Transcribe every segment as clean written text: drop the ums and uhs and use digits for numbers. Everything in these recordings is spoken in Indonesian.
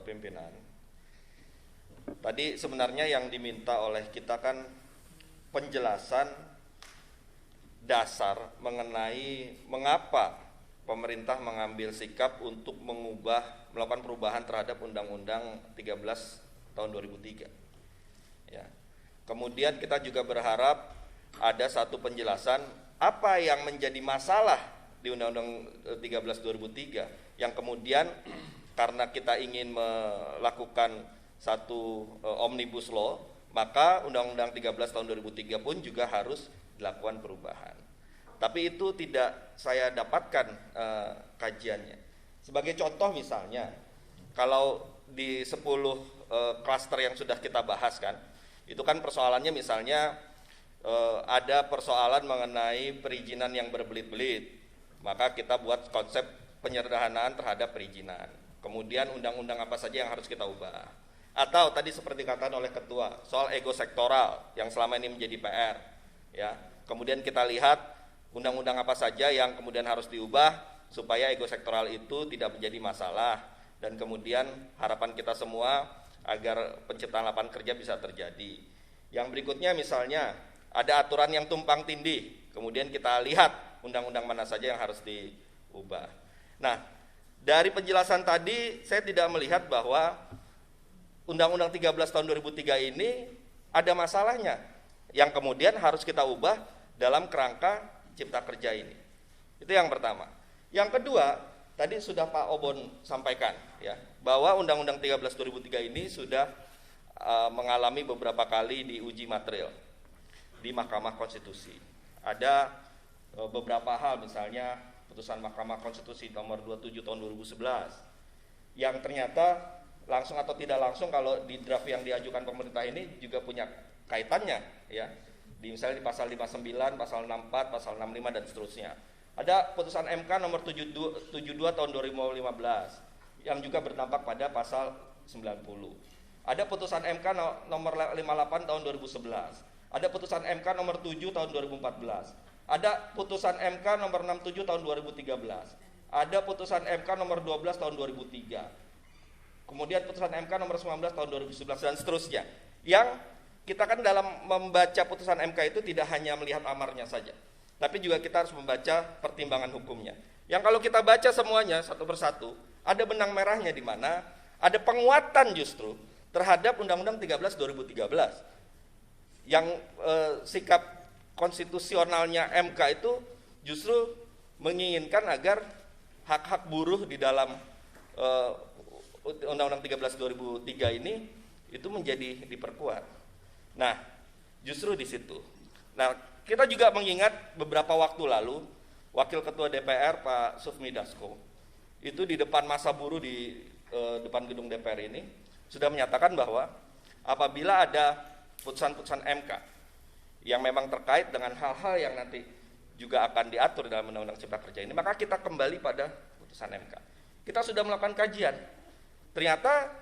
pimpinan. Tadi sebenarnya yang diminta oleh kita kan penjelasan dasar mengenai mengapa pemerintah mengambil sikap untuk melakukan perubahan terhadap Undang-Undang 13 tahun 2003. Ya. Kemudian kita juga berharap ada satu penjelasan apa yang menjadi masalah di Undang-Undang 13 2003 yang kemudian karena kita ingin melakukan satu omnibus law, maka Undang-Undang 13 tahun 2003 pun juga harus dilakukan perubahan. Tapi itu tidak saya dapatkan kajiannya. Sebagai contoh misalnya, kalau di 10 klaster yang sudah kita bahas kan, itu kan persoalannya misalnya ada persoalan mengenai perizinan yang berbelit-belit, maka kita buat konsep penyederhanaan terhadap perizinan. Kemudian undang-undang apa saja yang harus kita ubah. Atau tadi seperti dikatakan oleh ketua, soal ego sektoral yang selama ini menjadi PR. Ya, kemudian kita lihat undang-undang apa saja yang kemudian harus diubah supaya ego sektoral itu tidak menjadi masalah, dan kemudian harapan kita semua agar penciptaan lapangan kerja bisa terjadi. Yang berikutnya misalnya ada aturan yang tumpang tindih, kemudian kita lihat undang-undang mana saja yang harus diubah. Nah, dari penjelasan tadi saya tidak melihat bahwa Undang-Undang 13 tahun 2003 ini ada masalahnya yang kemudian harus kita ubah dalam kerangka Cipta Kerja ini. Itu yang pertama. Yang kedua, tadi sudah Pak Obon sampaikan ya, bahwa Undang-Undang 13 2003 ini sudah mengalami beberapa kali diuji material di Mahkamah Konstitusi. Ada beberapa hal, misalnya putusan Mahkamah Konstitusi nomor 27 tahun 2011 yang ternyata langsung atau tidak langsung kalau di draft yang diajukan pemerintah ini juga punya kaitannya ya. Misalnya di pasal 59, pasal 64, pasal 65 dan seterusnya. Ada putusan MK nomor 72 tahun 2015 yang juga berdampak pada pasal 90. Ada putusan MK nomor 58 tahun 2011. Ada putusan MK nomor 7 tahun 2014. Ada putusan MK nomor 67 tahun 2013. Ada putusan MK nomor 12 tahun 2003. Kemudian putusan MK nomor 19 tahun 2011 dan seterusnya. Yang kita kan dalam membaca putusan MK itu tidak hanya melihat amarnya saja, tapi juga kita harus membaca pertimbangan hukumnya. Yang kalau kita baca semuanya satu persatu, ada benang merahnya di mana ada penguatan justru terhadap Undang-Undang 13 2013. Yang sikap konstitusionalnya MK itu justru menginginkan agar hak-hak buruh di dalam Undang-Undang 13 2003 ini itu menjadi diperkuat. Nah, justru di situ. Nah, kita juga mengingat beberapa waktu lalu Wakil Ketua DPR Pak Sufmi Dasko itu di depan massa buruh di depan gedung DPR ini sudah menyatakan bahwa apabila ada putusan-putusan MK yang memang terkait dengan hal-hal yang nanti juga akan diatur dalam Undang-Undang Cipta Kerja ini, maka kita kembali pada putusan MK. Kita sudah melakukan kajian. Ternyata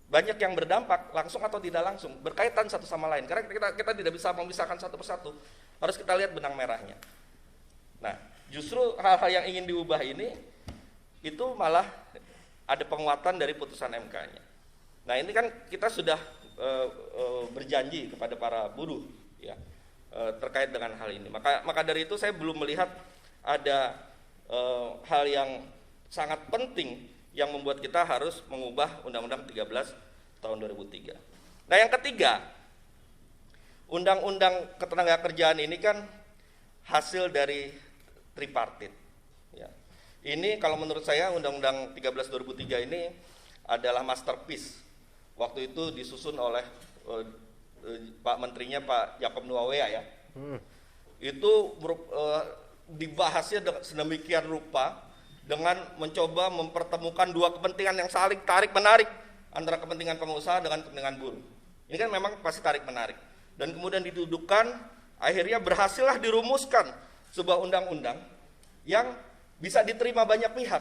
banyak yang berdampak langsung atau tidak langsung, berkaitan satu sama lain. Karena kita tidak bisa memisahkan satu persatu. Harus kita lihat benang merahnya. Nah, justru hal-hal yang ingin diubah ini itu malah ada penguatan dari putusan MK-nya. Nah, ini kan kita sudah berjanji kepada para buruh ya terkait dengan hal ini. Maka dari itu saya belum melihat ada hal yang sangat penting yang membuat kita harus mengubah Undang-Undang 13 tahun 2003. Nah, yang ketiga, Undang-Undang Ketenagakerjaan ini kan hasil dari tripartit. Ya. Ini kalau menurut saya Undang-Undang 13 2003 ini adalah masterpiece. Waktu itu disusun oleh Pak Menterinya Pak Jakob Nuawea ya. Itu dibahasnya sedemikian rupa dengan mencoba mempertemukan dua kepentingan yang saling tarik-menarik antara kepentingan pengusaha dengan kepentingan buruh. Ini kan memang pasti tarik-menarik. Dan kemudian didudukkan, akhirnya berhasillah dirumuskan sebuah undang-undang yang bisa diterima banyak pihak.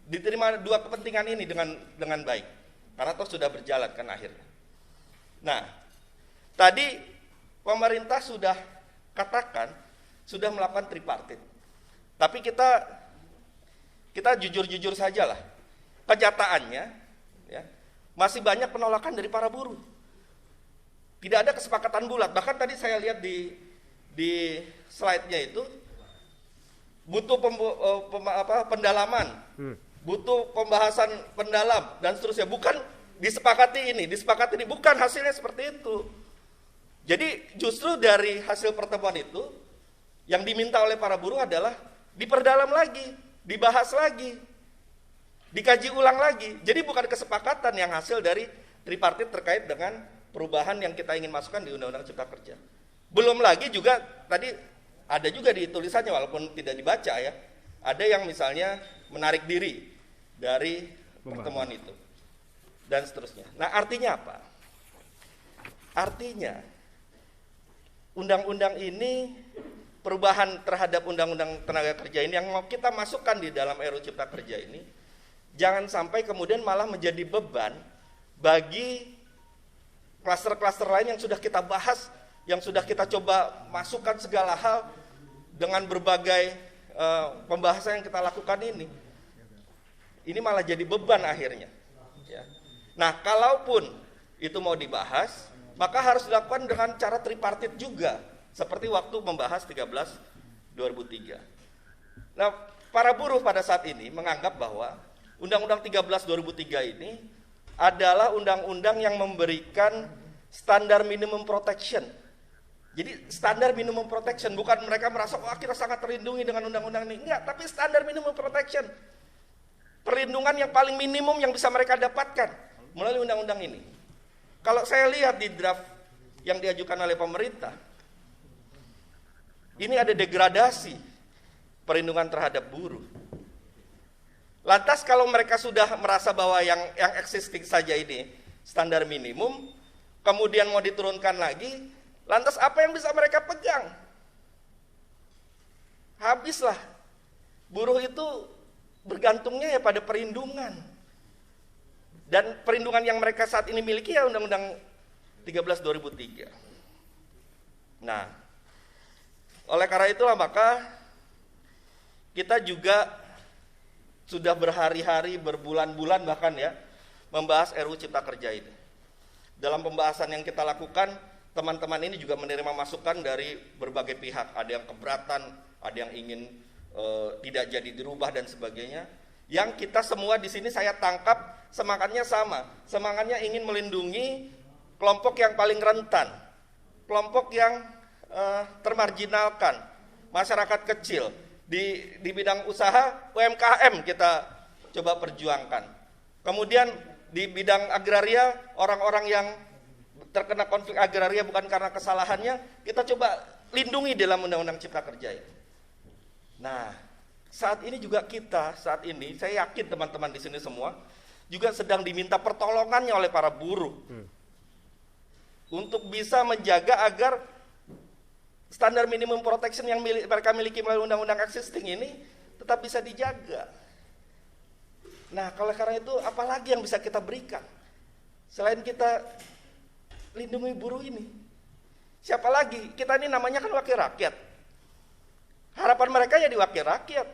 Diterima dua kepentingan ini dengan baik. Karena toh sudah berjalan kan akhirnya. Nah, tadi pemerintah sudah katakan sudah melakukan tripartit. Tapi kita jujur-jujur sajalah. Kenyataannya ya. Masih banyak penolakan dari para buruh. Tidak ada kesepakatan bulat. Bahkan tadi saya lihat di slide-nya itu butuh pendalaman, butuh pembahasan pendalam dan seterusnya. Bukan disepakati ini, bukan, hasilnya seperti itu. Jadi justru dari hasil pertemuan itu yang diminta oleh para buruh adalah diperdalam lagi, dibahas lagi, dikaji ulang lagi. Jadi bukan kesepakatan yang hasil dari tripartit terkait dengan perubahan yang kita ingin masukkan di Undang-Undang Cipta Kerja. Belum lagi juga tadi ada juga di tulisannya walaupun tidak dibaca ya. Ada yang misalnya menarik diri dari pertemuan itu dan seterusnya. Nah, artinya apa? Artinya undang-undang ini, perubahan terhadap Undang-Undang Tenaga Kerja ini yang mau kita masukkan di dalam RUU Cipta Kerja ini jangan sampai kemudian malah menjadi beban bagi klaster-klaster lain yang sudah kita bahas, yang sudah kita coba masukkan segala hal dengan berbagai pembahasan yang kita lakukan ini. Ini malah jadi beban akhirnya. Ya. Nah, kalaupun itu mau dibahas, maka harus dilakukan dengan cara tripartit juga, seperti waktu membahas 13/2003. Nah, para buruh pada saat ini menganggap bahwa Undang-Undang 13/2003 ini adalah undang-undang yang memberikan standar minimum protection. Jadi standar minimum protection, bukan mereka merasa wah kita sangat terlindungi dengan undang-undang ini. Enggak, tapi standar minimum protection. Perlindungan yang paling minimum yang bisa mereka dapatkan melalui undang-undang ini. Kalau saya lihat di draft yang diajukan oleh pemerintah, ini ada degradasi perlindungan terhadap buruh. Lantas kalau mereka sudah merasa bahwa yang existing saja ini standar minimum, kemudian mau diturunkan lagi, lantas apa yang bisa mereka pegang? Habislah. Buruh itu bergantungnya ya pada perlindungan. Dan perlindungan yang mereka saat ini miliki ya Undang-Undang 13/2003. Nah, oleh karena itulah maka kita juga sudah berhari-hari, berbulan-bulan bahkan ya, membahas RUU Cipta Kerja ini. Dalam pembahasan yang kita lakukan, teman-teman ini juga menerima masukan dari berbagai pihak. Ada yang keberatan, ada yang ingin tidak jadi dirubah dan sebagainya. Yang kita semua di sini saya tangkap semangatnya sama. Semangatnya ingin melindungi kelompok yang paling rentan, kelompok yang termarginalkan, masyarakat kecil. Di bidang usaha UMKM kita coba perjuangkan. Kemudian di bidang agraria, orang-orang yang terkena konflik agraria bukan karena kesalahannya, kita coba lindungi dalam Undang-Undang Cipta Kerja ini. Nah, saat ini juga kita, saya yakin teman-teman di sini semua juga sedang diminta pertolongannya oleh para buruh untuk bisa menjaga agar standar minimum protection yang mereka miliki melalui undang-undang existing ini tetap bisa dijaga. Nah, kalau karena itu apalagi yang bisa kita berikan selain kita lindungi buruh ini? Siapa lagi? Kita ini namanya kan wakil rakyat. Harapan mereka ya di wakil rakyat.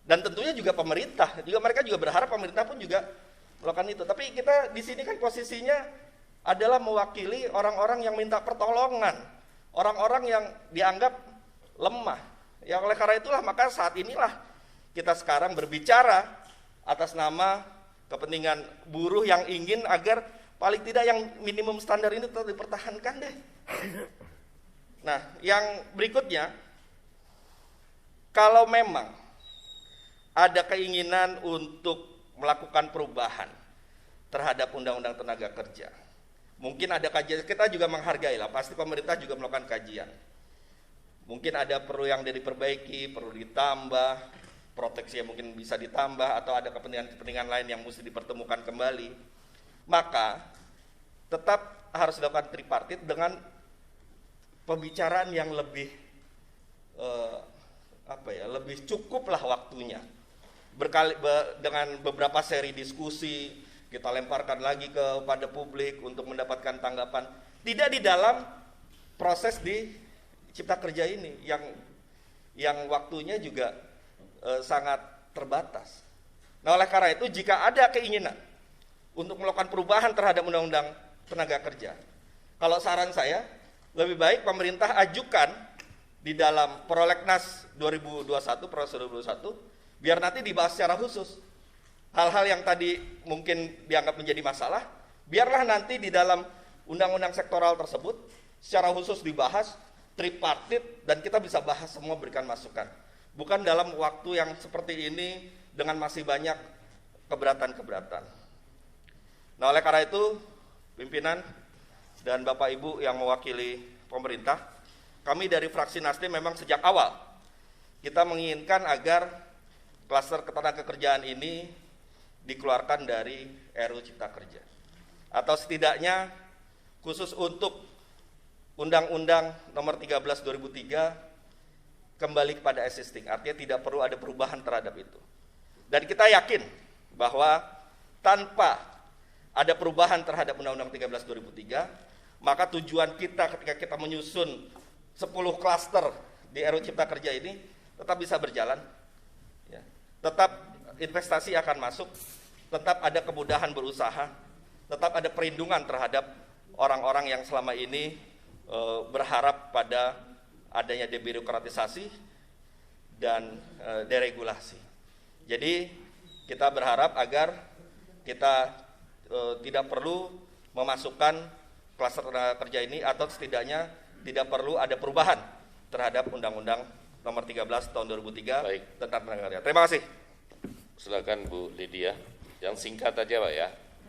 Dan tentunya juga pemerintah, mereka juga berharap pemerintah pun juga melakukan itu. Tapi kita di sini kan posisinya adalah mewakili orang-orang yang minta pertolongan. Orang-orang yang dianggap lemah. Ya oleh karena itulah maka saat inilah kita sekarang berbicara atas nama kepentingan buruh yang ingin agar paling tidak yang minimum standar ini tetap dipertahankan deh. Nah, yang berikutnya, kalau memang ada keinginan untuk melakukan perubahan terhadap Undang-Undang Tenaga Kerja, mungkin ada kajian, kita juga menghargai lah, pasti pemerintah juga melakukan kajian. Mungkin ada perlu yang diperbaiki, perlu ditambah, proteksi yang mungkin bisa ditambah, atau ada kepentingan-kepentingan lain yang mesti dipertemukan kembali. Maka tetap harus dilakukan tripartit dengan pembicaraan yang lebih lebih cukup lah waktunya. Dengan beberapa seri diskusi, kita lemparkan lagi kepada publik untuk mendapatkan tanggapan. Tidak di dalam proses di Cipta Kerja ini yang waktunya juga sangat terbatas. Nah, oleh karena itu jika ada keinginan untuk melakukan perubahan terhadap Undang-Undang Tenaga Kerja, kalau saran saya lebih baik pemerintah ajukan di dalam Prolegnas 2021, Proses 2021, biar nanti dibahas secara khusus. Hal-hal yang tadi mungkin dianggap menjadi masalah, biarlah nanti di dalam undang-undang sektoral tersebut secara khusus dibahas, tripartit, dan kita bisa bahas semua, berikan masukan. Bukan dalam waktu yang seperti ini dengan masih banyak keberatan-keberatan. Nah, oleh karena itu, pimpinan dan Bapak Ibu yang mewakili pemerintah, kami dari fraksi Nasdem memang sejak awal kita menginginkan agar klaster ketenagakerjaan ini dikeluarkan dari RUU Cipta Kerja. Atau setidaknya khusus untuk Undang-Undang Nomor 13 2003 kembali kepada existing, artinya tidak perlu ada perubahan terhadap itu. Dan kita yakin bahwa tanpa ada perubahan terhadap Undang-Undang 13 2003, maka tujuan kita ketika kita menyusun 10 klaster di RUU Cipta Kerja ini tetap bisa berjalan, ya. Tetap investasi akan masuk, tetap ada kemudahan berusaha, tetap ada perlindungan terhadap orang-orang yang selama ini berharap pada adanya debirokratisasi dan deregulasi. Jadi kita berharap agar kita tidak perlu memasukkan klaster tenaga kerja ini, atau setidaknya tidak perlu ada perubahan terhadap Undang-Undang Nomor 13 Tahun 2003 Baik. tentang tenaga kerja. Terima kasih. Silakan Bu Lydia, yang singkat aja Pak ya.